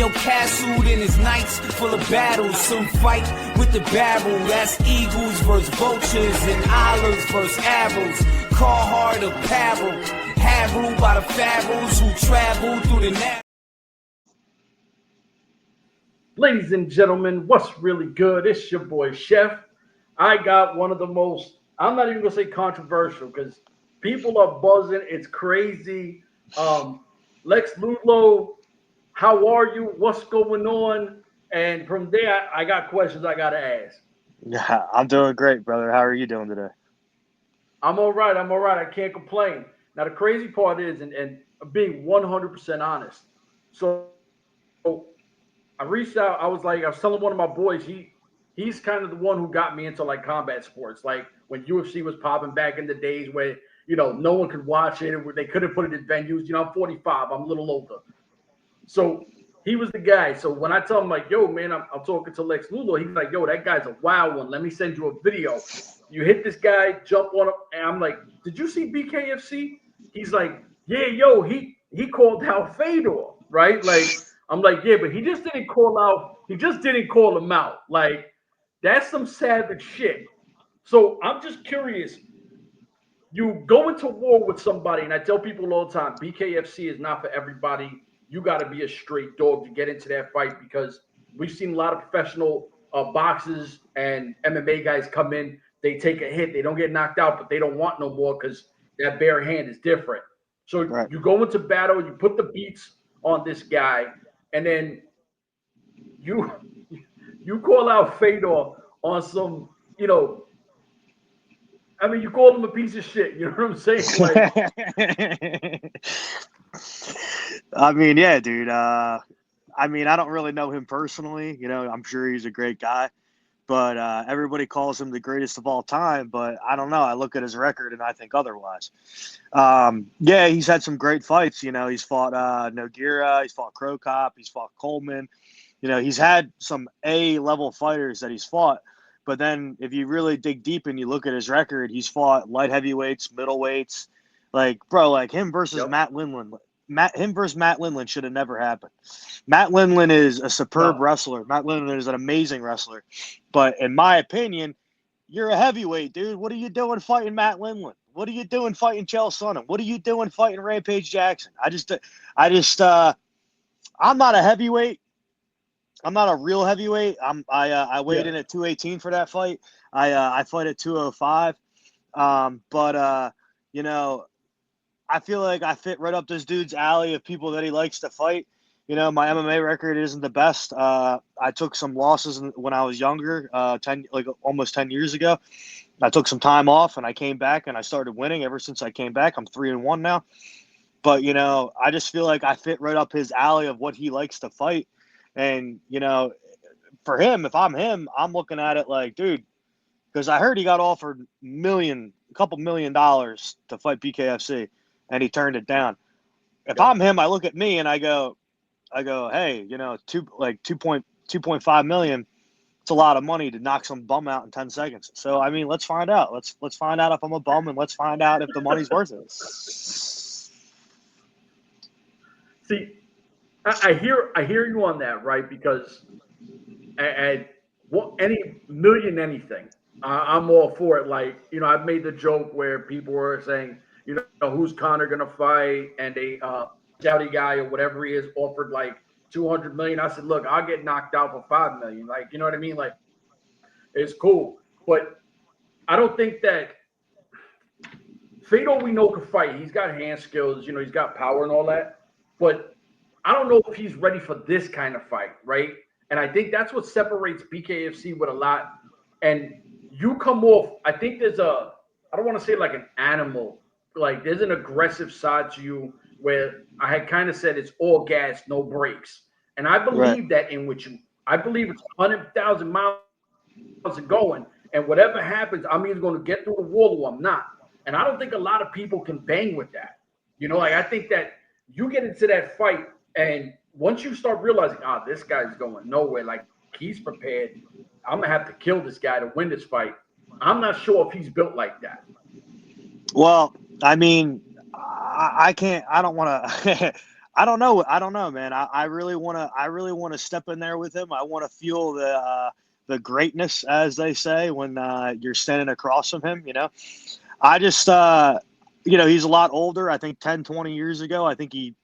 Romeo castled in his nights full of battles. Some fight with the barrel. That's eagles versus vultures and olives versus arrows. Carhartt apparel, harrowed by the pharaohs who travel through the narrow. Ladies and gentlemen, what's really good? It's your boy Chef. I got one of the most, I'm not even gonna say controversial because people are buzzing. It's crazy. Lex Ludlow, how are you? What's going on? And from there, I got questions I gotta ask. Yeah, I'm doing great, brother. How are you doing today? I'm all right. I can't complain. Now, the crazy part is, and being 100% honest. So I reached out. I was telling one of my boys, he's kind of the one who got me into like combat sports. Like when UFC was popping back in the days where, no one could watch it. They couldn't put it in venues. I'm 45. I'm a little older. So he was the guy. So when I tell him like, yo, man, I'm talking to Lex Ludlow, he's like, yo, that guy's a wild one. Let me send you a video. You hit this guy, jump on him. And I'm like, did you see BKFC? He's like, yeah, yo, he called out Fedor, right? Like, I'm like, yeah, but he just didn't call him out. Like, that's some savage shit. So I'm just curious. You go into war with somebody, and I tell people all the time, BKFC is not for everybody. You got to be a straight dog to get into that fight because we've seen a lot of professional boxers and MMA guys come in. They take a hit. They don't get knocked out, but they don't want no more because that bare hand is different. So right. You go into battle, you put the beats on this guy, and then you call out Fedor on some, you call him a piece of shit. You know what I'm saying? Like, I mean, yeah, dude. I don't really know him personally. I'm sure he's a great guy. But everybody calls him the greatest of all time. But I don't know. I look at his record and I think otherwise. Yeah, he's had some great fights. He's fought Nogueira. He's fought Crow Cop. He's fought Coleman. He's had some A-level fighters that he's fought. But then if you really dig deep and you look at his record, he's fought light heavyweights, middleweights. Like, bro, like him versus Matt Lindland. Him versus Matt Lindland should have never happened. Matt Lindland is a superb wrestler. Matt Lindland is an amazing wrestler. But in my opinion, you're a heavyweight, dude. What are you doing fighting Matt Lindland? What are you doing fighting Chael Sonnen? What are you doing fighting Rampage Jackson? I'm not a heavyweight. I'm not a real heavyweight. I weighed in at 218 for that fight. I fight at 205. I feel like I fit right up this dude's alley of people that he likes to fight. My MMA record isn't the best. I took some losses when I was younger, almost 10 years ago. I took some time off and I came back and I started winning. Ever since I came back, I'm 3-1 now. But, I just feel like I fit right up his alley of what he likes to fight. And, for him, if I'm him, I'm looking at it like, dude, because I heard he got offered a couple $1 million to fight BKFC, and he turned it down. If I'm him, I look at me and I go, hey, 2.5 million. It's a lot of money to knock some bum out in 10 seconds. So let's find out. Let's find out if I'm a bum, and let's find out if the money's worth it. See, I hear you on that, right? Because at any million anything, I'm all for it. Like, I've made the joke where people were saying, who's Conor gonna fight, and a Saudi guy or whatever he is offered like 200 million. I said, look, I'll get knocked out for 5 million. Like, you know what I mean? Like, it's cool, but I don't think that Fedor we know can fight. He's got hand skills, he's got power and all that, but I don't know if he's ready for this kind of fight, right? And I think that's what separates BKFC with a lot. And you come off, I think there's I don't want to say like an animal, like there's an aggressive side to you where I had kind of said it's all gas, no brakes. And I believe that in which you. I believe it's 100,000 miles going. And whatever happens, I'm either going to get through the wall or I'm not. And I don't think a lot of people can bang with that. I think that you get into that fight, and once you start realizing, this guy's going nowhere, like he's prepared, I'm going to have to kill this guy to win this fight. I'm not sure if he's built like that. Well, I don't want to I don't know. I don't know, man. I really want to step in there with him. I want to feel the greatness, as they say, when you're standing across from him. I just he's a lot older. I think 10, 20 years ago, I think he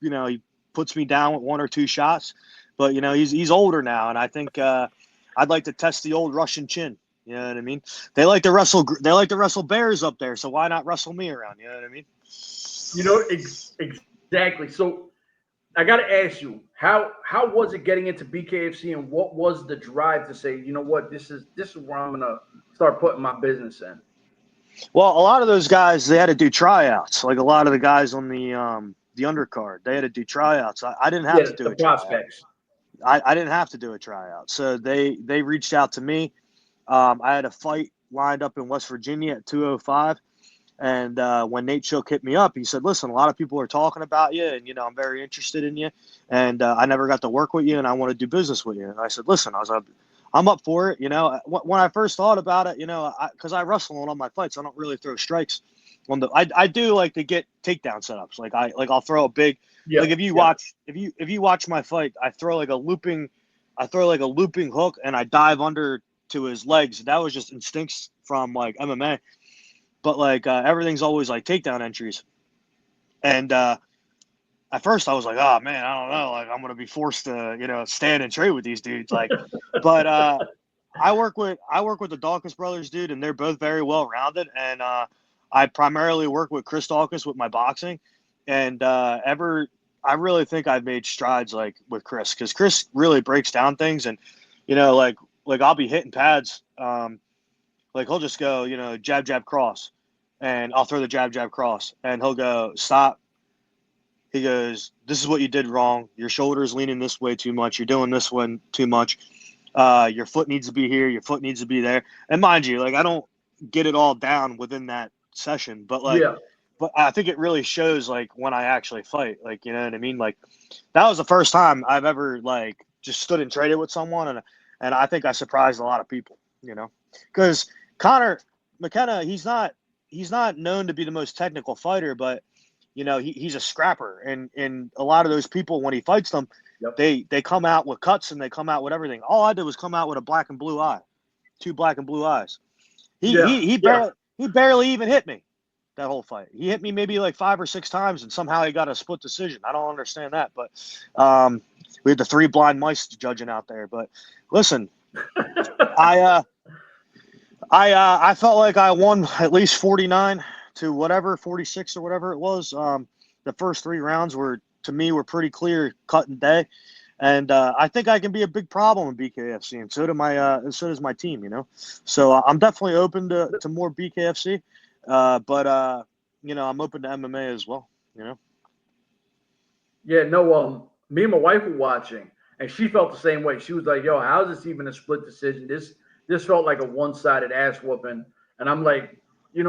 puts me down with one or two shots, but he's older now, and I think I'd like to test the old Russian chin. You know what I mean? They like to wrestle bears up there, so why not wrestle me around? You know what I mean? Exactly. So I got to ask you, how was it getting into BKFC, and what was the drive to say, you know what, this is where I'm gonna start putting my business in? Well, a lot of those guys, they had to do tryouts. Like a lot of the guys on the undercard, they had to do tryouts. I didn't have to do the a tryout. prospects. I didn't have to do a tryout. So they reached out to me. I had a fight lined up in West Virginia at 205. And when Nate Shook hit me up, he said, listen, a lot of people are talking about you, and, I'm very interested in you. And I never got to work with you, and I want to do business with you. And I said, listen, I'm up for it. When I first thought about it, because I wrestle on all my fights, I don't really throw strikes. I do like to get takedown setups. I'll throw a big, if you watch my fight, I throw like a looping hook, and I dive under to his legs. That was just instincts from like MMA. But everything's always like takedown entries. And at first I was like, oh man, I don't know. Like I'm going to be forced to, stand and trade with these dudes. But I work with the Dawkins brothers, dude, and they're both very well rounded. And I primarily work with Chris Dawkins with my boxing. And I really think I've made strides with Chris, because Chris really breaks down things. And, I'll be hitting pads. He'll just go, jab, jab, cross. And I'll throw the jab, jab, cross. And he'll go, stop. He goes, this is what you did wrong. Your shoulder's leaning this way too much. You're doing this one too much. Your foot needs to be here. Your foot needs to be there. And mind you, I don't get it all down within that session. But, but I think it really shows, when I actually fight. You know what I mean? That was the first time I've ever, just stood and traded with someone. And I think I surprised a lot of people, Because Conor McKenna, he's not known to be the most technical fighter, but he's a scrapper, and a lot of those people, when he fights them, they come out with cuts and they come out with everything. All I did was come out with a black and blue eye, 2 black and blue eyes. He barely even hit me that whole fight. He hit me maybe 5 or 6 times, and somehow he got a split decision. I don't understand that, but we had the 3 blind mice judging out there. But listen, I felt like I won at least 49 to whatever, 46 or whatever it was. The first 3 rounds were pretty clear, cut and day. And I think I can be a big problem in BKFC, and so does my team, So I'm definitely open to more BKFC, but I'm open to MMA as well, Yeah, no, me and my wife were watching, and she felt the same way. She was like, yo, how is this even a split decision? This felt like a one-sided ass whooping. And I'm like, in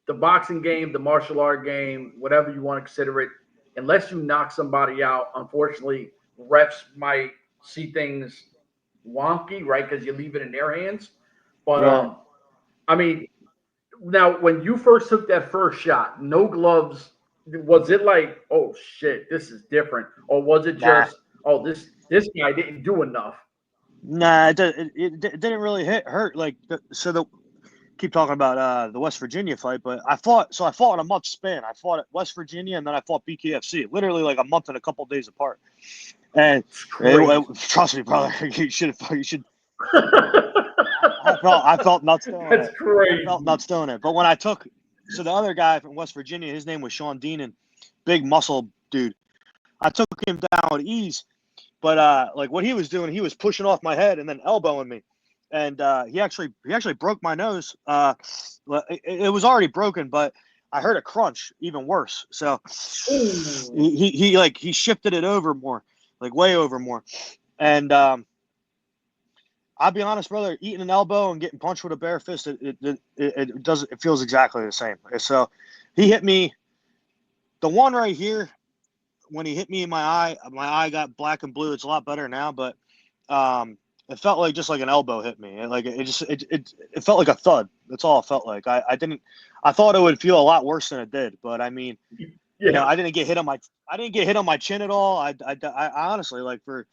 the boxing game, the martial art game, whatever you want to consider it, unless you knock somebody out, unfortunately, refs might see things wonky, right? Because you leave it in their hands. But, I mean, now when you first took that first shot, no gloves, was it like, oh, shit, this is different? Or was it just, oh, this guy didn't do enough? Nah, it didn't really hurt. Keep talking about the West Virginia fight, but I fought in a month span. I fought at West Virginia, and then I fought BKFC, literally a month and a couple days apart. And trust me, brother, you should. I felt nuts doing it. That's crazy. I felt nuts doing it. But when I took, the other guy from West Virginia, his name was Sean Deanan, big muscle dude. I took him down with ease. But what he was doing, he was pushing off my head and then elbowing me, and he actually broke my nose. It was already broken, but I heard a crunch, even worse. So he shifted it over more, way over more. And I'll be honest, brother, eating an elbow and getting punched with a bare fist, it feels exactly the same. So he hit me, the one right here. When he hit me in my eye got black and blue. It's a lot better now, but it felt just like an elbow hit me. It felt like a thud. That's all it felt like. I thought it would feel a lot worse than it did, but I mean, I didn't get hit on my chin at all. I honestly, like, for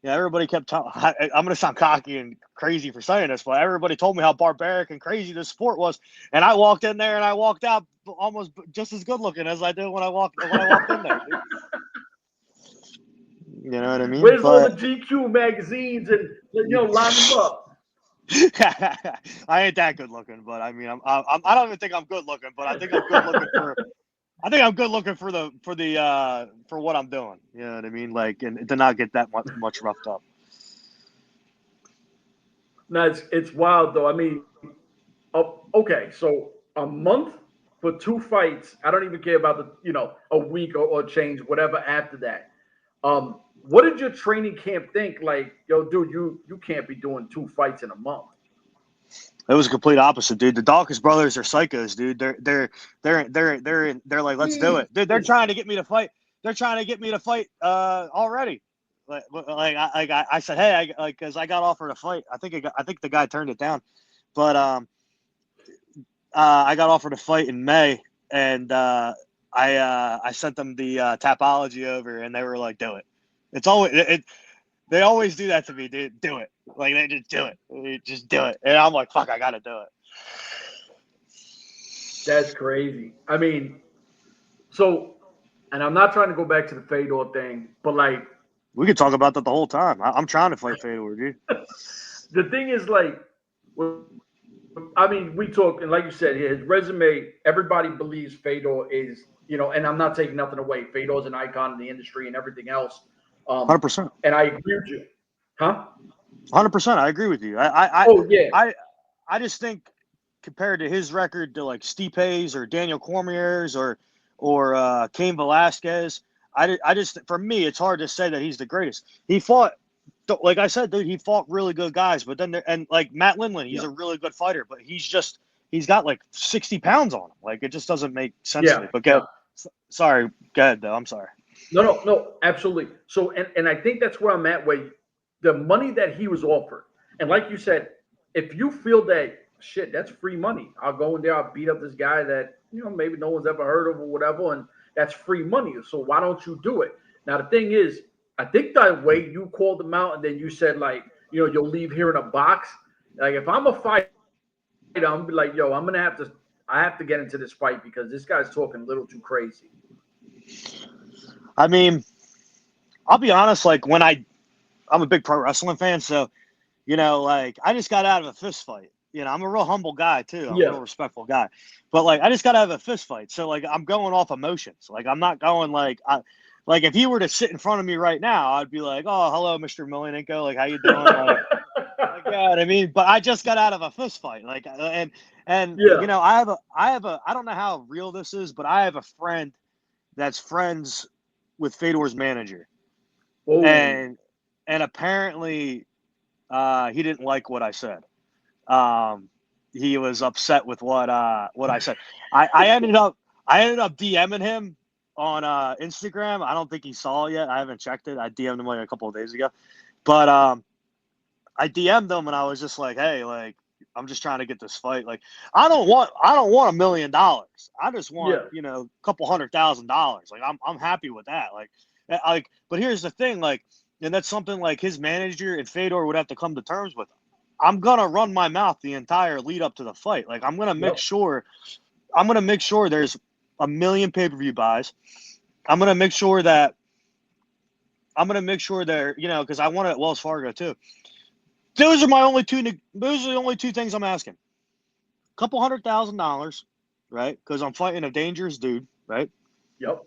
everybody kept talking. I'm gonna sound cocky and crazy for saying this, but everybody told me how barbaric and crazy this sport was, and I walked in there and I walked out almost just as good looking as I did when I walked in there. Dude. You know what I mean? Where's all the GQ magazines and line them up? I ain't that good looking, but I mean, I don't even think I'm good looking, but I think I'm good looking for. I think I'm good looking for what I'm doing. You know what I mean? Like, and to not get that much roughed up. No, it's wild though. I mean, okay, so a month for 2 fights. I don't even care about the a week or change, whatever after that. What did your training camp think? Like, yo, dude, you can't be doing 2 fights in a month. It was a complete opposite, dude. The Dawkins brothers are psychos, dude. They're like, let's do it, dude. They're trying to get me to fight. They're trying to get me to fight already. Like I said, hey, because I got offered a fight. I think the guy turned it down, but I got offered a fight in May, and I sent them the Tapology over, and they were like, do it. It's always they always do that to me, dude. Do it. Like, they just do it. They just do it. And I'm like, fuck, I got to do it. That's crazy. I mean, so, and I'm not trying to go back to the Fedor thing, but like. We could talk about that the whole time. I'm trying to fight Fedor, dude. The thing is, like, I mean, we talk, and like you said, his resume, everybody believes Fedor is, and I'm not taking nothing away. Fedor's an icon in the industry and everything else. 100%. And I agree with you. Huh? 100%. I agree with you. I just think compared to his record to like Stipe's or Daniel Cormier's or Cain Velasquez, I just, for me, it's hard to say that he's the greatest. He fought, like I said, dude, he fought really good guys, but then and like Matt Lindland, he's a really good fighter, but he's got like 60 pounds on him. Like, it just doesn't make sense to me. But sorry, go ahead though. I'm sorry. No, absolutely. So, and I think that's where I'm at, where the money that he was offered, and like you said, if you feel that shit, that's free money. I'll go in there, I'll beat up this guy that maybe no one's ever heard of or whatever, and that's free money. So why don't you do it? Now the thing is, I think that way you called him out, and then you said like, you'll leave here in a box. Like, if I'm a fighter, I'm like, yo, I have to get into this fight because this guy's talking a little too crazy. I mean, I'll be honest, like, I'm a big pro wrestling fan, so, like, I just got out of a fist fight. I'm a real humble guy, too. I'm a real respectful guy. But, like, I just got out of a fist fight. So, like, I'm going off emotions. Like, I'm not going, like, if he were to sit in front of me right now, I'd be like, oh, hello, Mr. Emelianenko. Like, how you doing? Like, you know what I mean? But I just got out of a fist fight. Like, and I don't know how real this is, but I have a friend that's friends with Fedor's manager. Whoa. And apparently he didn't like what I said. He was upset with what I said. I ended up DMing him on Instagram. I don't think he saw it yet. I haven't checked it. I DM'd him like a couple of days ago. But I DM'd him and I was just like, hey, like, I'm just trying to get this fight. Like, I don't want $1 million. I just want, a couple $100,000. Like, I'm happy with that. Like, but here's the thing, like, and that's something like his manager and Fedor would have to come to terms with. I'm going to run my mouth the entire lead up to the fight. Like, I'm going to make sure there's 1 million pay-per-view buys. I'm going to make sure there, because I want it at Wells Fargo too. Those are the only two things I'm asking. A couple $100,000, right? Because I'm fighting a dangerous dude, right? Yep.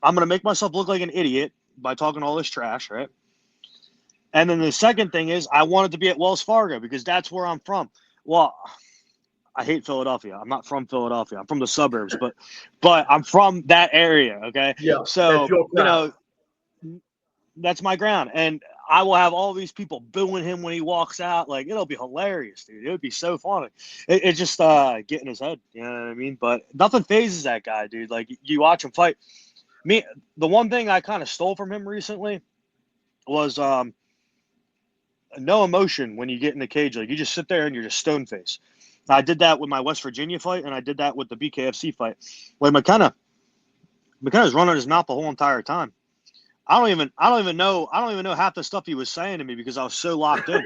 I'm going to make myself look like an idiot by talking all this trash, right? And then the second thing is I wanted to be at Wells Fargo because that's where I'm from. Well, I hate Philadelphia. I'm not from Philadelphia. I'm from the suburbs, but I'm from that area, okay? Yeah. So, that's my ground. And I will have all these people booing him when he walks out. Like, it'll be hilarious, dude. It would be so funny. It's just get in his head. You know what I mean? But nothing phases that guy, dude. Like, you watch him fight. The one thing I kind of stole from him recently was no emotion when you get in the cage. Like, you just sit there and you're just stone face. I did that with my West Virginia fight, and I did that with the BKFC fight. Like, McKenna was running his mouth the whole entire time. I don't even know half the stuff he was saying to me because I was so locked in.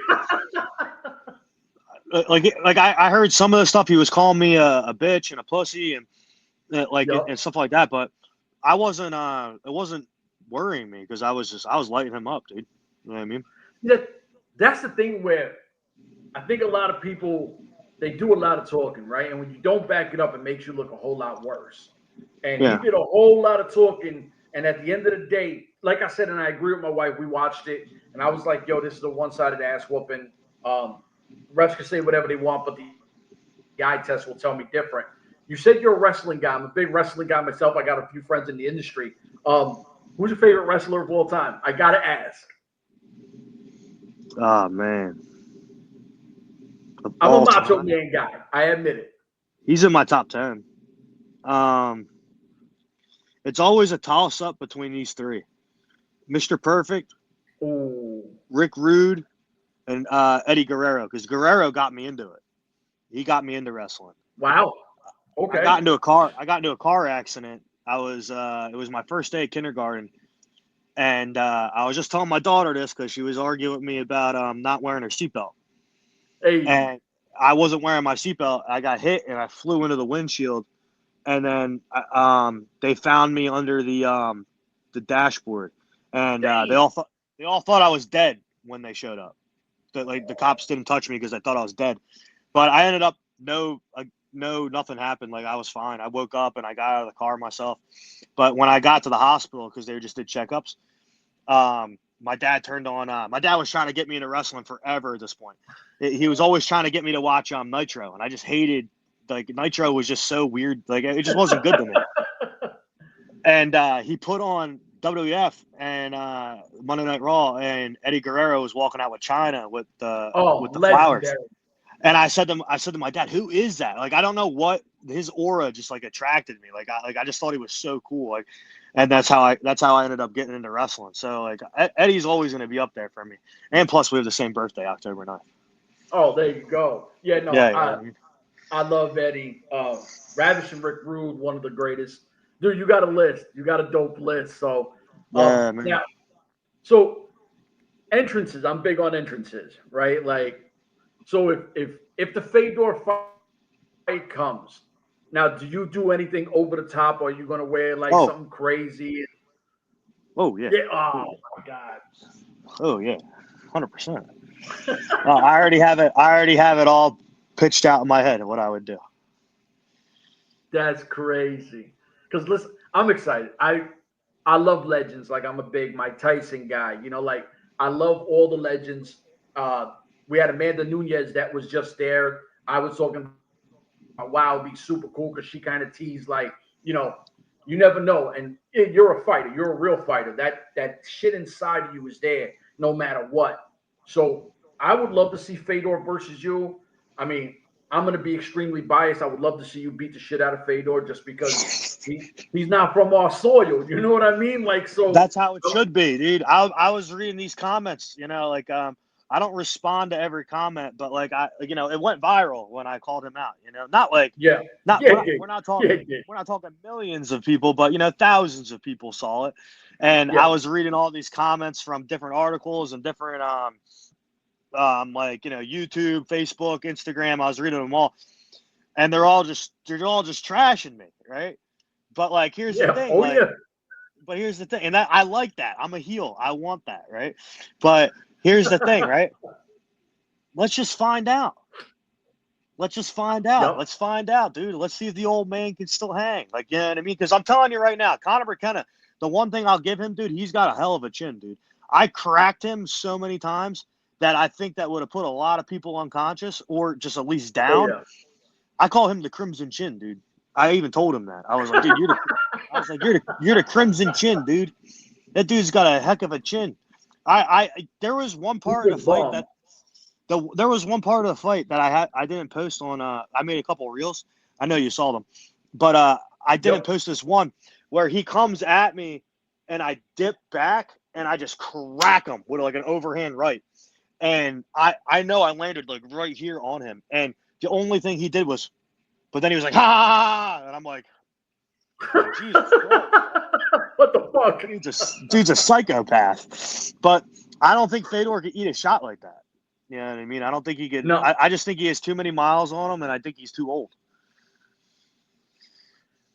I heard some of the stuff he was calling me a bitch and a pussy and and stuff like that, but I wasn't. It wasn't worrying me because I was lighting him up, dude. You know what I mean? That's the thing where I think a lot of people, they do a lot of talking, right? And when you don't back it up, it makes you look a whole lot worse. And he did a whole lot of talking. And at the end of the day, like I said, and I agree with my wife, we watched it, and I was like, yo, this is a one-sided ass whooping. Refs can say whatever they want, but the eye test will tell me different. You said you're a wrestling guy. I'm a big wrestling guy myself. I got a few friends in the industry. Who's your favorite wrestler of all time? I got to ask. Oh, man. I'm a Macho Man guy. I admit it. He's in my top 10. It's always a toss-up between these three. Mr. Perfect, Rick Rude, and Eddie Guerrero, because Guerrero got me into it. He got me into wrestling. Wow. Okay. I got into a car accident. It was my first day of kindergarten. And I was just telling my daughter this because she was arguing with me about not wearing her seatbelt. Hey. And I wasn't wearing my seatbelt. I got hit and I flew into the windshield. And then they found me under the dashboard. And they all thought I was dead when they showed up. The cops didn't touch me because they thought I was dead. But I ended up nothing happened. Like, I was fine. I woke up and I got out of the car myself. But when I got to the hospital, because they just did checkups, my dad turned on. My dad was trying to get me into wrestling forever at this point. He was always trying to get me to watch Nitro, and I just hated. Like, Nitro was just so weird. Like, it just wasn't good to me. And he put on WWF and Monday Night Raw, and Eddie Guerrero was walking out with China with the flowers. And I said to my dad, "Who is that?" Like, I don't know what his aura just like attracted me. I just thought he was so cool. Like, and that's how I ended up getting into wrestling. So like, Eddie's always going to be up there for me. And plus, we have the same birthday, October 9th. Oh, there you go. Yeah, no, yeah. I love Eddie. Ravish and Rick Rude, one of the greatest. Dude, you got a list. You got a dope list. So now, so entrances. I'm big on entrances, right? Like. So if the Fedor fight comes, now do you do anything over the top, or are you gonna wear like something crazy? Oh yeah. Oh my God. Oh yeah, 100%. I already have it all pitched out in my head of what I would do. That's crazy. Because listen, I'm excited. I love legends. Like, I'm a big Mike Tyson guy. You know, like, I love all the legends. We had Amanda Nunes that was just there. I was talking about, wow, it'd be super cool because she kind of teased, like, you know, you never know. And you're a fighter. You're a real fighter. That shit inside of you is there no matter what. So I would love to see Fedor versus you. I mean, I'm going to be extremely biased. I would love to see you beat the shit out of Fedor just because he's not from our soil. You know what I mean? Like, so that's how it should be, dude. I was reading these comments, you know, like, I don't respond to every comment, but like, it went viral when I called him out, you know, not like, we're not talking millions of people, but, you know, thousands of people saw it. And I was reading all these comments from different articles and different, like, you know, YouTube, Facebook, Instagram. I was reading them all, and they're all just trashing me. Right. But like, here's the thing. But here's the thing. And I like that. I'm a heel. I want that. Right. But here's the thing, right? Let's just find out. Let's find out, dude. Let's see if the old man can still hang. Like, you know what I mean? Because I'm telling you right now, Conor McKenna, the one thing I'll give him, dude, he's got a hell of a chin, dude. I cracked him so many times that I think that would have put a lot of people unconscious or just at least down. I call him the Crimson Chin, dude. I even told him that. I was like, dude, you're the Crimson Chin, dude. That dude's got a heck of a chin. There was one part of the fight that I didn't post on. I made a couple of reels. I know you saw them, but I didn't post this one where he comes at me and I dip back and I just crack him with like an overhand right, and I know I landed like right here on him, and the only thing he did was, but then he was like, ha, and I'm like, Jesus Christ. fuck? Dude's a psychopath. But I don't think Fedor could eat a shot like that. You know what I mean? I don't think he could. No. I just think he has too many miles on him, and I think he's too old.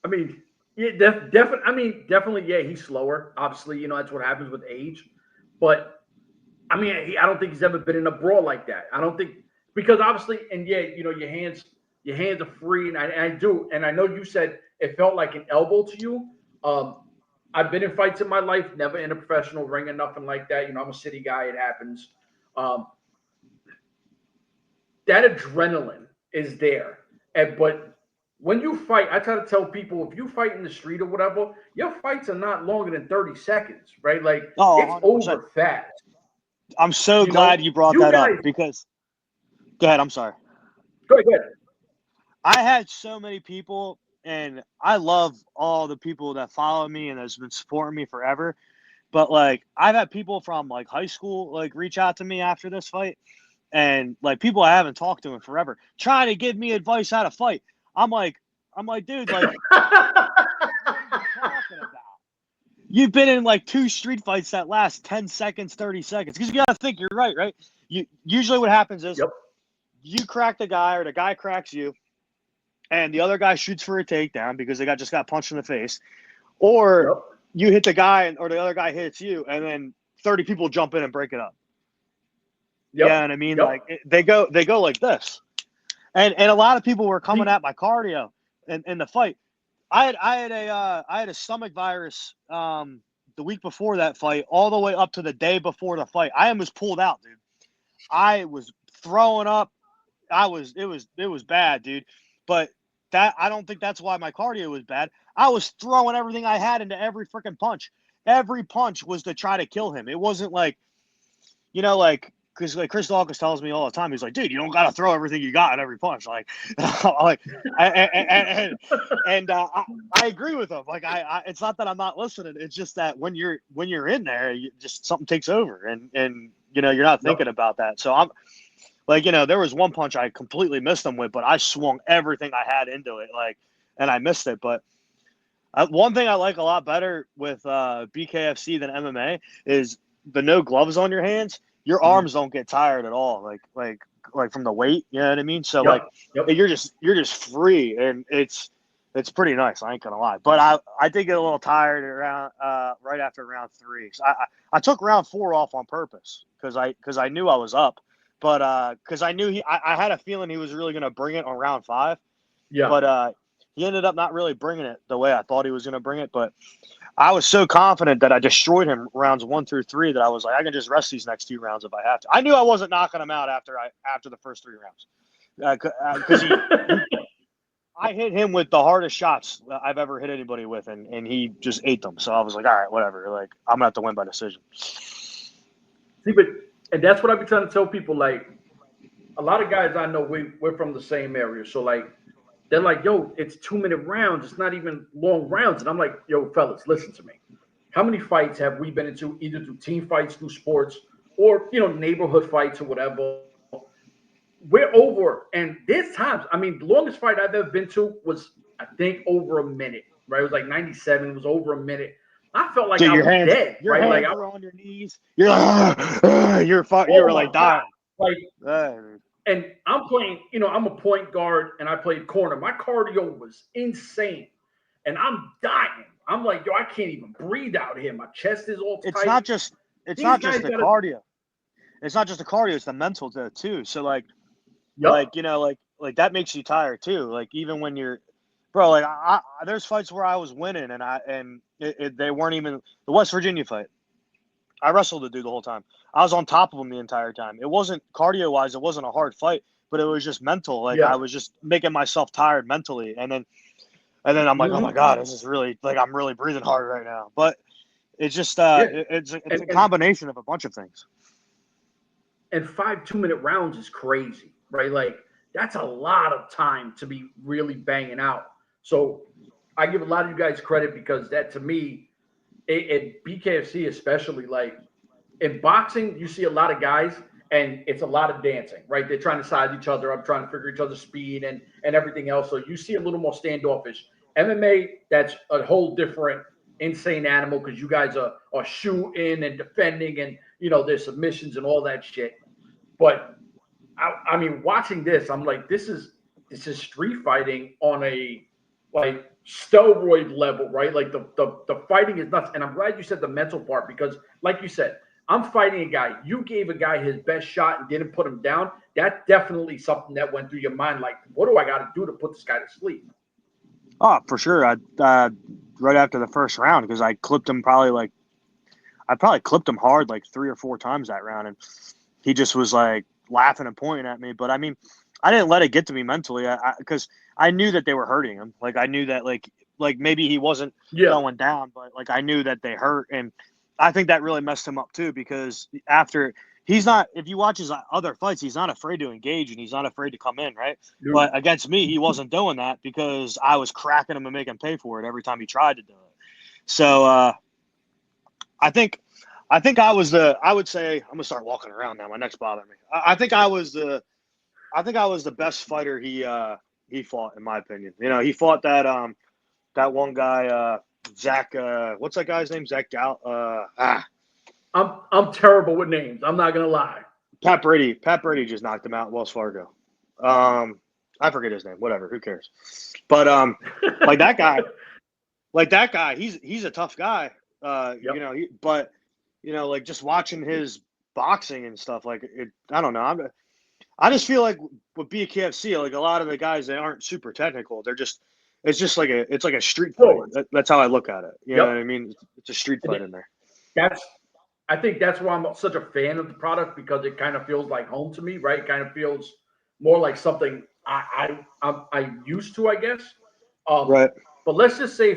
I mean, yeah, definitely. I mean, definitely, yeah, he's slower. Obviously, you know, that's what happens with age. But I mean, I don't think he's ever been in a brawl like that. I don't think because obviously, and yeah, you know, your hands are free, and I do, and I know you said it felt like an elbow to you. I've been in fights in my life, never in a professional ring or nothing like that. You know, I'm a city guy. It happens. That adrenaline is there, but when you fight, I try to tell people if you fight in the street or whatever, your fights are not longer than 30 seconds, right? Like it's 100%. over fast. I'm so glad you brought that up because go ahead, I'm sorry. Go ahead. I had so many people, and I love all the people that follow me and has been supporting me forever. But like I've had people from like high school like reach out to me after this fight, and like people I haven't talked to in forever, trying to give me advice how to fight. I'm like, dude, like, what are you talking about? You've been in like 2 street fights that last 10 seconds, 30 seconds. Because you got to think you're right? Usually what happens is you crack the guy or the guy cracks you, and the other guy shoots for a takedown because they just got punched in the face. Or you hit the guy or the other guy hits you, and then 30 people jump in and break it up. You know what I mean? Like they go like this. And a lot of people were coming at my cardio in the fight. I had a stomach virus the week before that fight, all the way up to the day before the fight. I almost pulled out, dude. I was throwing up. It was bad, dude. But I don't think that's why my cardio was bad. I was throwing everything I had into every freaking punch. Every punch was to try to kill him. It wasn't like, you know, like. Because like Chris Dawkins tells me all the time, he's like, dude, you don't got to throw everything you got in every punch. Like, I agree with him. Like, it's not that I'm not listening. It's just that when you're in there, just something takes over, and you know you're not thinking about that. So I'm like, you know, there was one punch I completely missed him with, but I swung everything I had into it, like, and I missed it. But one thing I like a lot better with BKFC than MMA is the no gloves on your hands. Your arms don't get tired at all, like from the weight. You know what I mean? So you're just free, and it's pretty nice. I ain't gonna lie, but I did get a little tired around right after round 3. So I took round 4 off on purpose because I knew I was up, but because I knew I had a feeling he was really gonna bring it on round 5. Yeah. But he ended up not really bringing it the way I thought he was gonna bring it, but. I was so confident that I destroyed him rounds 1 through 3 that I was like, I can just rest these next 2 rounds if I have to. I knew I wasn't knocking him out after the first 3 rounds because I hit him with the hardest shots I've ever hit anybody with, and he just ate them. So I was like, all right, whatever. Like I'm gonna have to win by decision. See, and that's what I've been trying to tell people. Like a lot of guys I know, we're from the same area, so like. They're like, yo, it's 2-minute rounds. It's not even long rounds. And I'm like, yo, fellas, listen to me. How many fights have we been into, either through team fights, through sports, or, you know, neighborhood fights or whatever? We're over. And there's times, I mean, the longest fight I've ever been to was, I think, over a minute, right? It was like 97. It was over a minute. I felt like I was dead, your right? Hands like were on your knees. You're like, you were like dying. Like, and I'm playing, you know, I'm a point guard and I played corner. My cardio was insane. And I'm dying. I'm like, yo, I can't even breathe out here. My chest is all tight. It's not just the cardio. It's not just the cardio, it's the mental too. So like you know, like that makes you tired too. Like even when you're like I there's fights where I was winning and they weren't even the West Virginia fight. I wrestled the dude the whole time. I was on top of him the entire time. It wasn't cardio-wise. It wasn't a hard fight, but it was just mental. Like I was just making myself tired mentally. And then I'm like, oh my God, this is really like I'm really breathing hard right now. But it's just it's a combination of a bunch of things. And 5 2-minute rounds is crazy, right? Like that's a lot of time to be really banging out. So I give a lot of you guys credit because that to me. At BKFC especially, like in boxing, you see a lot of guys and it's a lot of dancing, right? They're trying to size each other up, trying to figure each other's speed and everything else. So you see a little more standoffish. MMA, that's a whole different insane animal because you guys are shooting and defending and there's submissions and all that shit. But I mean, watching this, I'm like, this is street fighting on a like steroid level, right? Like the fighting is nuts. And I'm glad you said the mental part because, like you said, I'm fighting a guy. You gave a guy his best shot and didn't put him down. That's definitely something that went through your mind. Like, what do I got to do to put this guy to sleep? Oh, for sure. I right after the first round because I clipped him I probably clipped him hard like 3 or 4 times that round, and he just was like laughing and pointing at me. But I mean, I didn't let it get to me mentally because I knew that they were hurting him. Like I knew that like maybe he wasn't going down, but like I knew that they hurt, and I think that really messed him up too because after he's not, if you watch his other fights, he's not afraid to engage and he's not afraid to come in, right? Dude. But against me, he wasn't doing that because I was cracking him and making him pay for it every time he tried to do it. So I think I would say I'm gonna start walking around now. My neck's bothering me. I think I was the best fighter he fought in my opinion. He fought that one guy Zach. What's that guy's name? Zach Gal. I'm terrible with names. I'm not gonna lie. Pat Brady just knocked him out in Wells Fargo. I forget his name. Whatever. Who cares? But like that guy, he's a tough guy. Yep. But like just watching his boxing and stuff, like it. I don't know. I just feel like with BKFC, like a lot of the guys, they aren't super technical. It's like a street fight. That's how I look at it. You know what I mean? It's a street fight in there. I think that's why I'm such a fan of the product because it kind of feels like home to me, right? It kind of feels more like something I used to, I guess. Right. But let's just say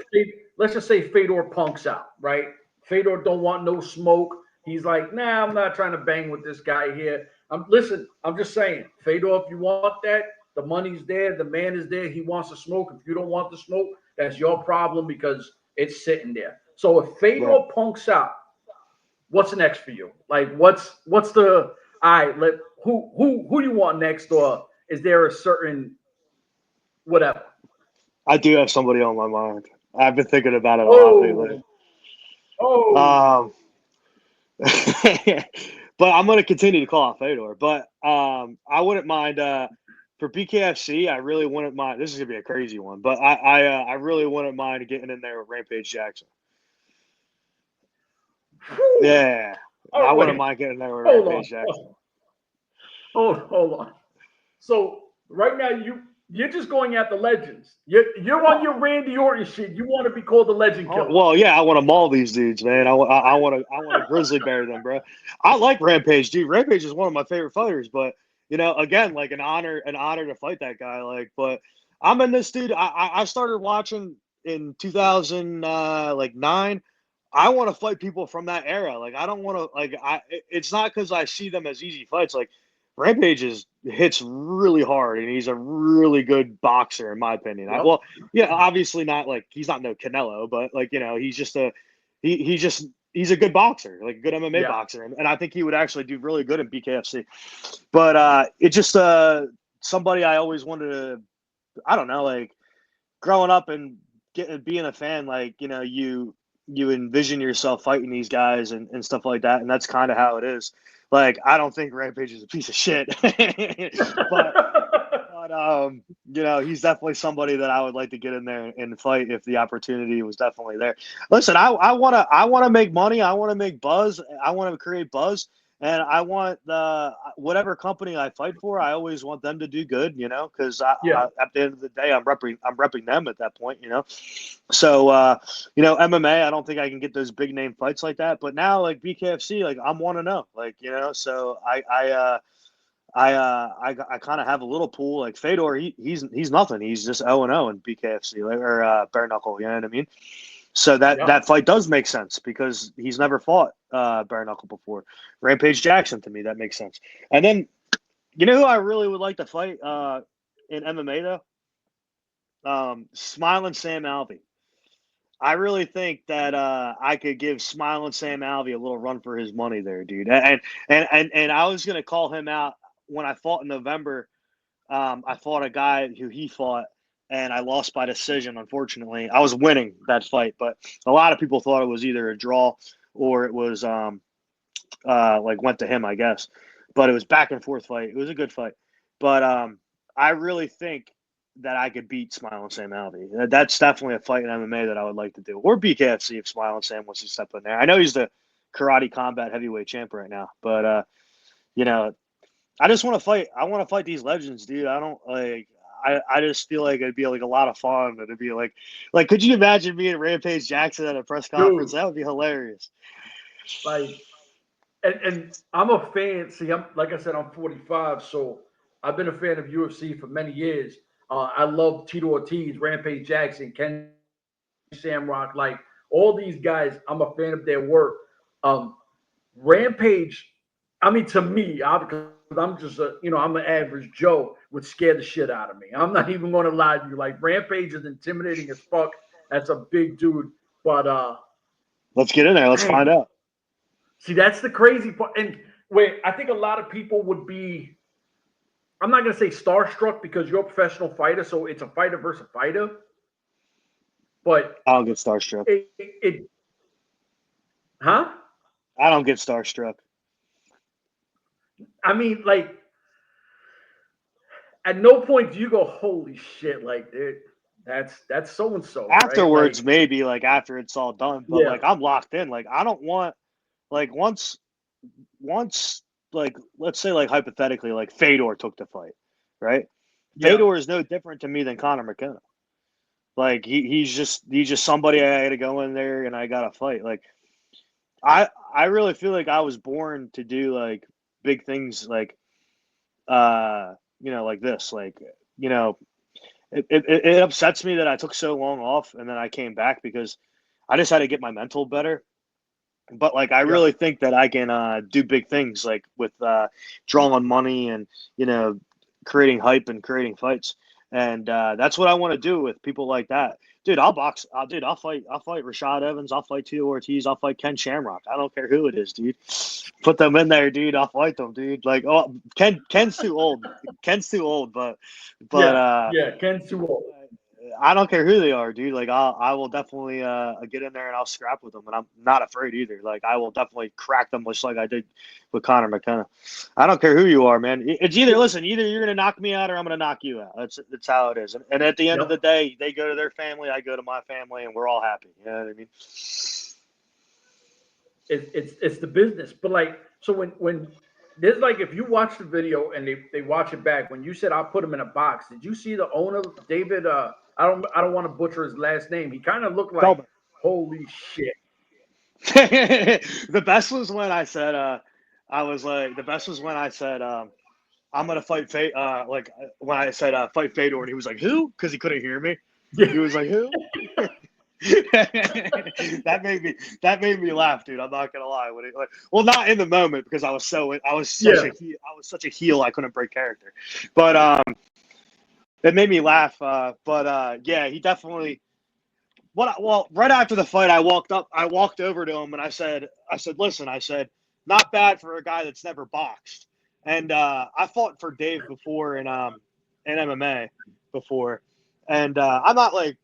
Fedor punks out, right? Fedor don't want no smoke. He's like, nah, I'm not trying to bang with this guy here. I'm just saying, Fedor, if you want that, the money's there, the man is there, he wants to smoke. If you don't want the smoke, that's your problem because it's sitting there. So if Fedor punks out, what's next for you? Like, what's the who you want next, or is there a certain whatever? I do have somebody on my mind. I've been thinking about it a lot lately. But I'm going to continue to call out Fedor. But I wouldn't mind for BKFC. I really wouldn't mind. This is going to be a crazy one, but I really wouldn't mind getting in there with Rampage Jackson. Yeah, I wouldn't mind getting there with Rampage Jackson. Hold on. So right now you're just going at the legends. You're on your Randy Orton shit. You want to be called the legend killer. Well, yeah, I want to maul these dudes, man. I want to grizzly bear them, bro. I like Rampage, dude. Rampage is one of my favorite fighters, but again, like an honor to fight that guy. Like, but I'm in this, dude. I started watching in 2009. I want to fight people from that era. Like, I don't want to it's not because I see them as easy fights. Like, Rampage hits really hard, and he's a really good boxer, in my opinion. Yep. Obviously not like he's not no Canelo, but like he's a good boxer, like a good MMA boxer, and I think he would actually do really good in BKFC. But it's just somebody I always wanted to. I don't know, like growing up and being a fan, like you envision yourself fighting these guys and stuff like that, and that's kind of how it is. Like, I don't think Rampage is a piece of shit, but he's definitely somebody that I would like to get in there and fight if the opportunity was definitely there. Listen, I want to make money. I want to make buzz. I want to create buzz, and I want whatever company I fight for, I always want them to do good, because at the end of the day, I'm repping them at that point, So, MMA, I don't think I can get those big name fights like that. But now, like BKFC, like I'm 1-0, like So I kind of have a little pool. Like Fedor, he's nothing. He's just 0-0 in BKFC or bare knuckle. You know what I mean? So that fight does make sense because he's never fought bare knuckle before. Rampage Jackson, to me, that makes sense. And then, who I really would like to fight in MMA though? Smiling Sam Alvey. I really think that I could give Smiling Sam Alvey a little run for his money there, dude. And I was gonna call him out when I fought in November. I fought a guy who he fought and I lost by decision, unfortunately. I was winning that fight, but a lot of people thought it was either a draw or it was like went to him, I guess. But it was back and forth fight. It was a good fight. But I really think that I could beat Smile and Sam Alvey. That's definitely a fight in MMA that I would like to do. Or BKFC if Smile and Sam wants to step in there. I know he's the karate combat heavyweight champ right now, but you know, I just want to fight. I want to fight these legends, dude. I don't like. I just feel like it'd be like a lot of fun. It'd be like, could you imagine me and Rampage Jackson at a press conference? Dude. That would be hilarious. Like, and I'm a fan. See, I'm like I said, I'm 45, so I've been a fan of UFC for many years. I love Tito Ortiz, Rampage Jackson, Ken Shamrock, like all these guys. I'm a fan of their work. Rampage, I mean, to me, I'm just I'm an average Joe, would scare the shit out of me. I'm not even going to lie to you. Like, Rampage is intimidating as fuck. That's a big dude. But let's get in there. Let's find out. See, that's the crazy part. And wait, I think a lot of people would be, I'm not going to say starstruck because you're a professional fighter, so it's a fighter versus a fighter. But I don't get starstruck. Huh? I don't get starstruck. I mean, like, at no point do you go, holy shit, like, dude, that's so and so. Afterwards, right? maybe like after it's all done, but like I'm locked in. Like I don't want like once like let's say like hypothetically like Fedor took the fight, right? Yeah. Fedor is no different to me than Conor McKenna. Like he's just somebody I got to go in there and I got to fight. Like I really feel like I was born to do like big things like like this, like it upsets me that I took so long off and then I came back because I just had to get my mental better. But like I really think that I can do big things like with drawing money and creating hype and creating fights, and that's what I want to do with people like that. Dude, I'll box. I'll fight Rashad Evans. I'll fight Tito Ortiz. I'll fight Ken Shamrock. I don't care who it is, dude. Put them in there, dude. I'll fight them, dude. Like, oh, Ken's too old. Ken's too old, but Ken's too old. I don't care who they are, dude. Like, I will definitely get in there and I'll scrap with them, and I'm not afraid either. Like, I will definitely crack them just like I did with Conor McKenna. I don't care who you are, man. It's either you're gonna knock me out or I'm gonna knock you out. That's how it is. And at the end of the day, they go to their family, I go to my family, and we're all happy. You know what I mean? It's the business, but like, so when there's like, if you watch the video and they watch it back, when you said I'll put him in a box, did you see the owner, David? I don't want to butcher his last name. He kind of looked like, holy shit. The best was when I said, I'm gonna fight like when I said fight Fedor, and he was like, who? Because he couldn't hear me. He was like, who? that made me laugh, dude. I'm not gonna lie. Well, not in the moment because I was such a heel I couldn't break character, but it made me laugh. Yeah, he definitely. Right after the fight, I walked over to him and I said, listen, not bad for a guy that's never boxed, and I fought for Dave before in MMA before. And I'm not like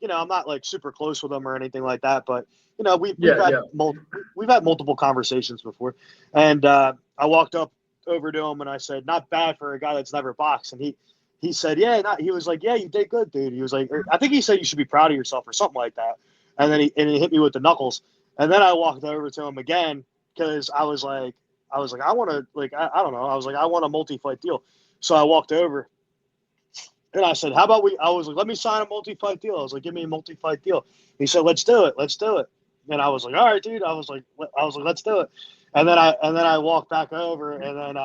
super close with him or anything like that, but we've had multiple conversations before. And I walked over to him and I said, not bad for a guy that's never boxed. And he said, he was like, yeah, you did good, dude. He was like, I think he said you should be proud of yourself or something like that. And then he hit me with the knuckles. And then I walked over to him again because I was like, I want to, like, I don't know. I was like, I want a multi-fight deal. So I walked over. And I said, how about I was like, let me sign a multi-fight deal. I was like, give me a multi-fight deal. He said, let's do it. And I was like, all right, dude. I was like, let's do it. And then I walked back over. And then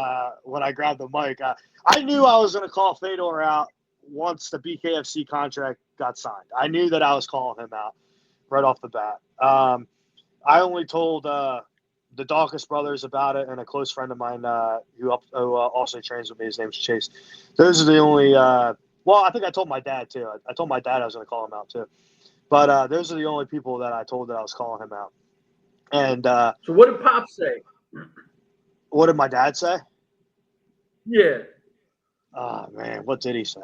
when I grabbed the mic, I knew I was going to call Fedor out once the BKFC contract got signed. I knew that I was calling him out right off the bat. I only told the Dawkins brothers about it and a close friend of mine who also trains with me. His name's Chase. Those are the only well, I think I told my dad, too. I told my dad I was going to call him out, too. But those are the only people that I told that I was calling him out. And so what did Pop say? What did my dad say? Yeah. Oh, man. What did he say?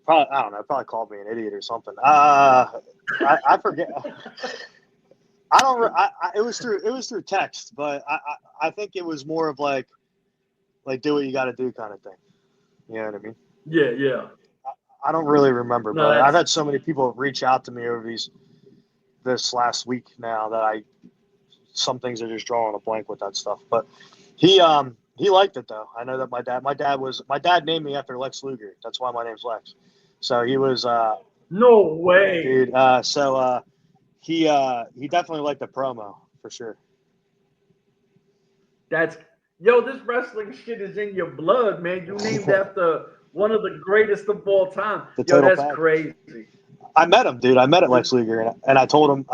Probably, I don't know. Probably called me an idiot or something. I forget. I don't. It was through text, but I think it was more of like do what you got to do kind of thing. You know what I mean? Yeah. I don't really remember, No, but I've had so many people reach out to me over this last week now that some things are just drawing a blank with that stuff. But he liked it though. I know that my dad named me after Lex Luger. That's why my name's Lex. So he was no way, dude. He definitely liked the promo for sure. This wrestling shit is in your blood, man. You named after one of the greatest of all time. That's package. Crazy. I met him, dude. I met at Lex Luger, and I told him.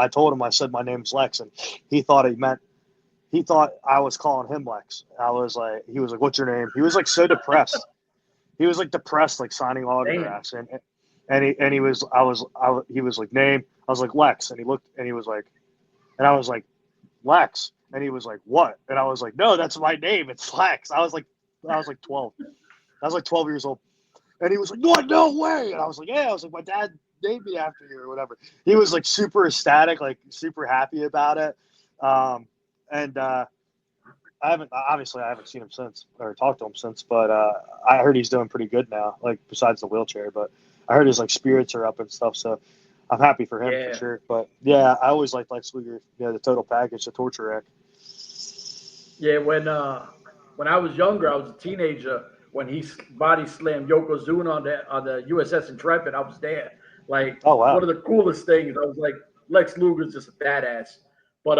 I said my name's Lex, and he thought I was calling him Lex. He was like, "What's your name?" He was like so depressed. He was like depressed, like signing autographs, and he was like, "Name." I was like, "Lex," and he looked, and he was like, and I was like, "Lex," and he was like, "What?" And I was like, "No, that's my name. It's Lex." I was like 12. I was like 12 years old, and he was like, "What? No way!" And I was like, "Yeah." I was like, "My dad named me after you," or whatever. He was like super ecstatic, like super happy about it. And I haven't seen him since or talked to him since, but I heard he's doing pretty good now, like besides the wheelchair, but I heard his like spirits are up and stuff. So I'm happy for him for sure. But yeah, I always liked Lex Luger, the total package, the torture rack. Yeah. When I was younger, I was a teenager when he body slammed Yokozuna on the USS Intrepid. I was there. Like, oh wow, one of the coolest things. I was like, Lex Luger's just a badass. But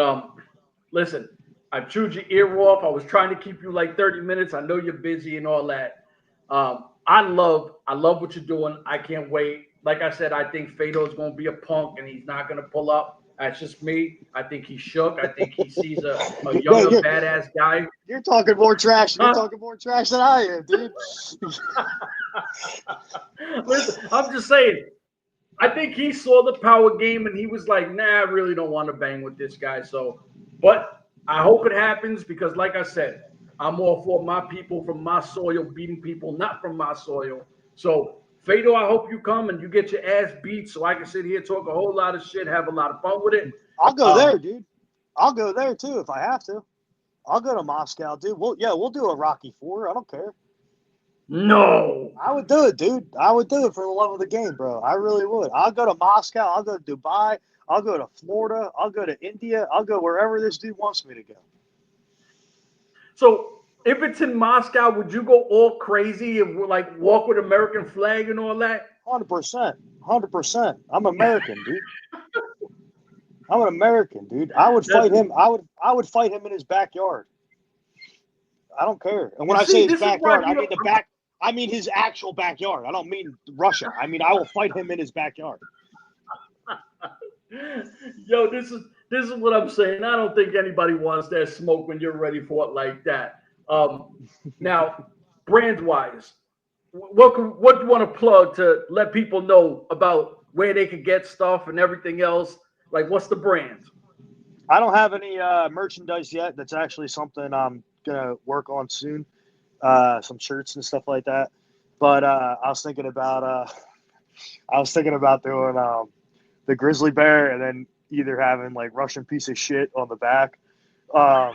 listen, I chewed your ear off. I was trying to keep you like 30 minutes. I know you're busy and all that. I love what you're doing. I can't wait. Like I said, I think Fado is going to be a punk and he's not going to pull up. That's just me. I think he's shook. I think he sees a younger badass guy. You're talking more trash. You're talking more trash than I am, dude. Listen, I'm just saying. I think he saw the power game and he was like, "Nah, I really don't want to bang with this guy." So, but I hope it happens because, like I said, I'm all for my people from my soil beating people not from my soil. So, Fado, I hope you come and you get your ass beat so I can sit here, talk a whole lot of shit, have a lot of fun with it. I'll go there, dude. I'll go there too if I have to. I'll go to Moscow, dude. We'll do a Rocky IV. I don't care. No. I would do it, dude. I would do it for the love of the game, bro. I really would. I'll go to Moscow. I'll go to Dubai. I'll go to Florida. I'll go to India. I'll go wherever this dude wants me to go. So if it's in Moscow, would you go all crazy and like walk with American flag and all that? 100%. 100%. I'm American, dude. I'm an American, dude. I would fight him. I would fight him in his backyard. I don't care. And when I say his backyard, I mean the back. I mean his actual backyard. I don't mean Russia. I mean I will fight him in his backyard. Yo, this is what I'm saying. I don't think anybody wants that smoke when you're ready for it like that. Now, brand wise, what do you want to plug to let people know about where they can get stuff and everything else? Like, what's the brand? I don't have any merchandise yet. That's actually something I'm gonna work on soon. Some shirts and stuff like that. But I was thinking about doing the grizzly bear and then either having like Russian piece of shit on the back.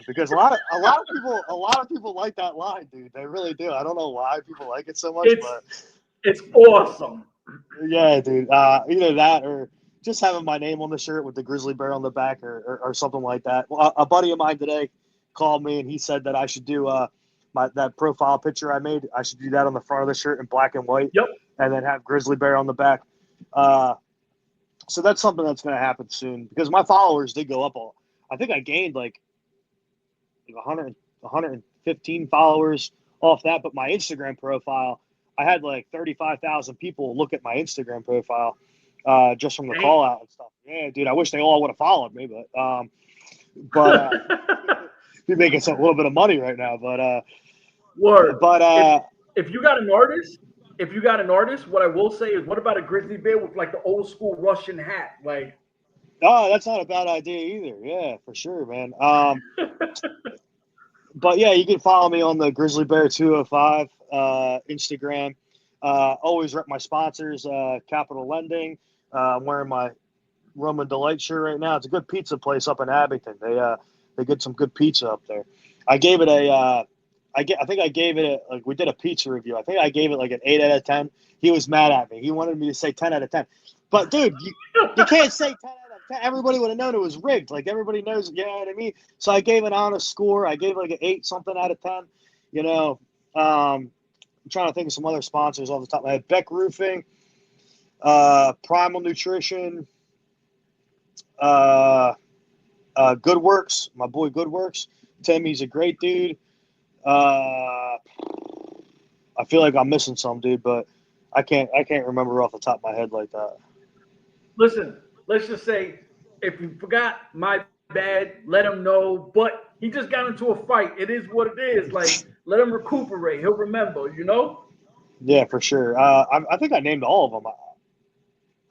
Because a lot of people like that line, dude. They really do. I don't know why people like it so much, but it's awesome. Yeah, dude. Either that or just having my name on the shirt with the grizzly bear on the back or something like that. Well, a buddy of mine today called me and he said that I should do that profile picture I made. I should do that on the front of the shirt in black and white. Yep. And then have grizzly bear on the back. So that's something that's going to happen soon because my followers did go up. I think I gained like 115 followers off that, but my Instagram profile, I had like 35,000 people look at my Instagram profile just from the call out and stuff. Yeah, dude, I wish they all would have followed me, but be making a little bit of money right now. But word. But if you got an artist, what I will say is, what about a grizzly bear with like the old school Russian hat, like? Oh, that's not a bad idea either. Yeah, for sure, man. But yeah, you can follow me on the Grizzly Bear 205 Instagram. Always rep my sponsors, Capital Lending. I'm wearing my Roman Delight shirt right now. It's a good pizza place up in Abington. They get some good pizza up there. I gave it I think I gave it like, we did a pizza review. I think I gave it like an 8 out of 10. He was mad at me. He wanted me to say 10 out of 10. But dude, you can't say 10 out of 10. Everybody would have known it was rigged. Like everybody knows, you know what I mean? So I gave an honest score. I gave like an 8 something out of 10. You know, I'm trying to think of some other sponsors off the top of my head. Beck Roofing, Primal Nutrition, Good Works, my boy Good Works. Tim, he's a great dude. I feel like I'm missing some, dude, but I can't remember off the top of my head like that. Listen, let's just say if you forgot, my bad, let him know. But he just got into a fight. It is what it is. Like, let him recuperate. He'll remember, you know? Yeah, for sure. I think I named all of them.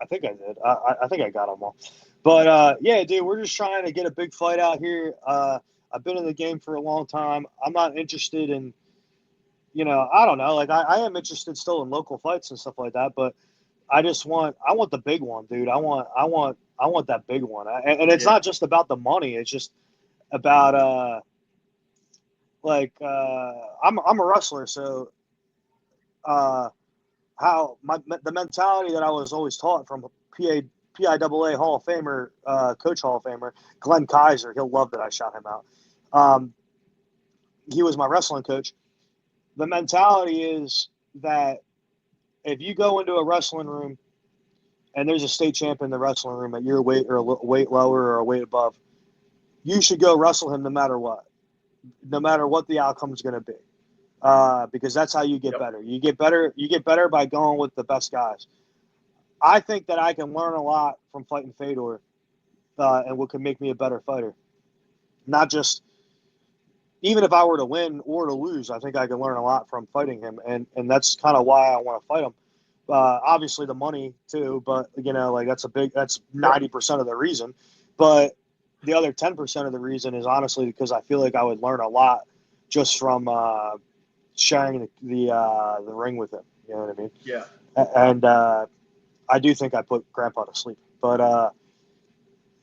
I think I did. I think I got them all. But, yeah, dude, we're just trying to get a big fight out here. I've been in the game for a long time. I'm not interested in, you know, I don't know. Like, I am interested still in local fights and stuff like that, but I want the big one, dude. I want that big one. And it's not just about the money. It's just about, I'm a wrestler. So, the mentality that I was always taught from PIAA Hall of Famer, Coach Hall of Famer, Glenn Kaiser, he'll love that I shout him out. He was my wrestling coach. The mentality is that if you go into a wrestling room and there's a state champion in the wrestling room at your weight or a weight lower or a weight above, you should go wrestle him no matter what the outcome is going to be. Because that's how you get better. You get better by going with the best guys. I think that I can learn a lot from fighting Fedor, and what can make me a better fighter. Not just, even if I were to win or to lose, I think I can learn a lot from fighting him, and that's kind of why I want to fight him. Obviously the money too, but you know, like that's 90% of the reason. But the other 10% of the reason is honestly because I feel like I would learn a lot just from sharing the ring with him. You know what I mean? Yeah. And I do think I put Grandpa to sleep, but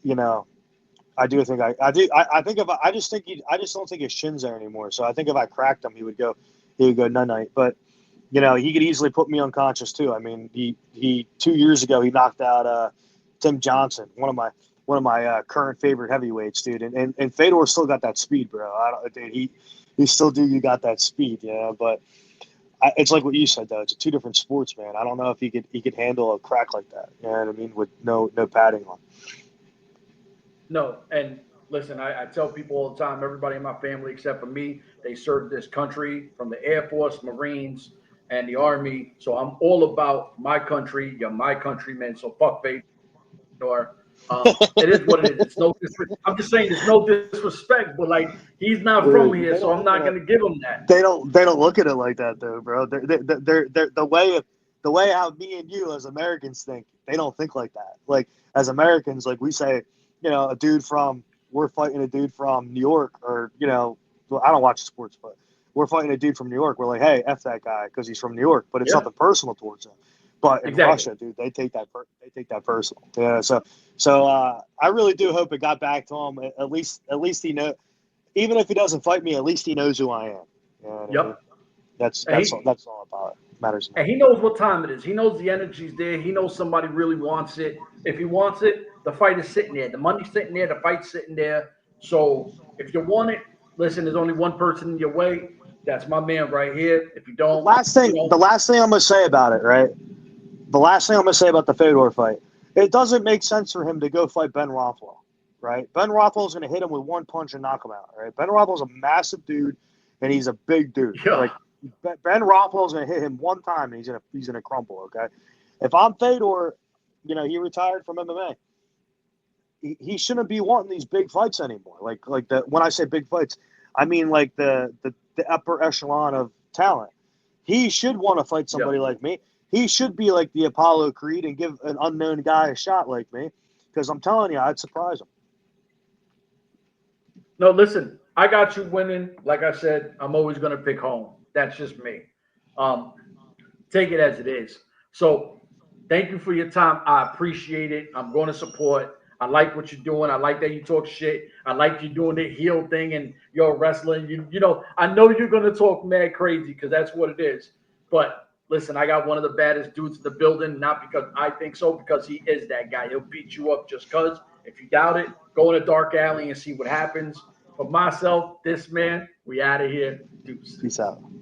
you know, I do think I just don't think his chin's there anymore. So I think if I cracked him, he would go night. But you know, he could easily put me unconscious too. I mean, he 2 years ago he knocked out Tim Johnson, one of my current favorite heavyweights, dude. And Fedor still got that speed, bro. Dude, he still you got that speed, you know. But it's like what you said though. It's two different sports, man. I don't know if he could handle a crack like that. You know what I mean? With no padding on. No, and listen, I tell people all the time, everybody in my family except for me, they served this country from the Air Force, Marines, and the Army. So I'm all about my country. You're my countrymen. So fuck Fedor. It is what it is. It's no disrespect. I'm just saying there's no disrespect, but like he's not from here, so I'm not gonna give him that. They don't look at it like that though, bro. They're the way how me and you as Americans think. They don't think like that. Like as Americans, like we say, you know, we're fighting a dude from New York, or you know, well, I don't watch sports, but we're fighting a dude from New York. We're like, hey, F that guy because he's from New York, but it's nothing personal towards him. But in Russia, dude, they take that personal. Yeah, so I really do hope it got back to him. At least he knows. Even if he doesn't fight me, at least he knows who I am. You know what I mean? That's all about it. Matters. And he knows what time it is. He knows the energy's there. He knows somebody really wants it. If he wants it, the fight is sitting there. The money's sitting there. The fight's sitting there. So if you want it, listen, there's only one person in your way. That's my man right here. If you don't, the last thing I'm gonna say about it, right? The last thing I'm gonna say about the Fedor fight, it doesn't make sense for him to go fight Ben Rothwell, right? Ben Rothwell's gonna hit him with one punch and knock him out, right? Ben Rothwell's a massive dude, and he's a big dude. Yeah. Like Ben Rothwell's gonna hit him one time, and he's gonna crumple. Okay, if I'm Fedor, you know, he retired from MMA. He shouldn't be wanting these big fights anymore. Like when I say big fights, I mean like the upper echelon of talent. He should want to fight somebody like me. He should be like the Apollo Creed and give an unknown guy a shot like me, because I'm telling you, I'd surprise him. No, listen, I got you winning. Like I said, I'm always going to pick home. That's just me. take it as it is. So thank you for your time. I appreciate it. I'm going to support. I like what you're doing. I like that you talk shit. I like you doing the heel thing and you're wrestling. You know, I know you're going to talk mad crazy because that's what it is. But listen, I got one of the baddest dudes in the building, not because I think so, because he is that guy. He'll beat you up just because. If you doubt it, go in a dark alley and see what happens. For myself, this man, we out of here. Deuce. Peace out.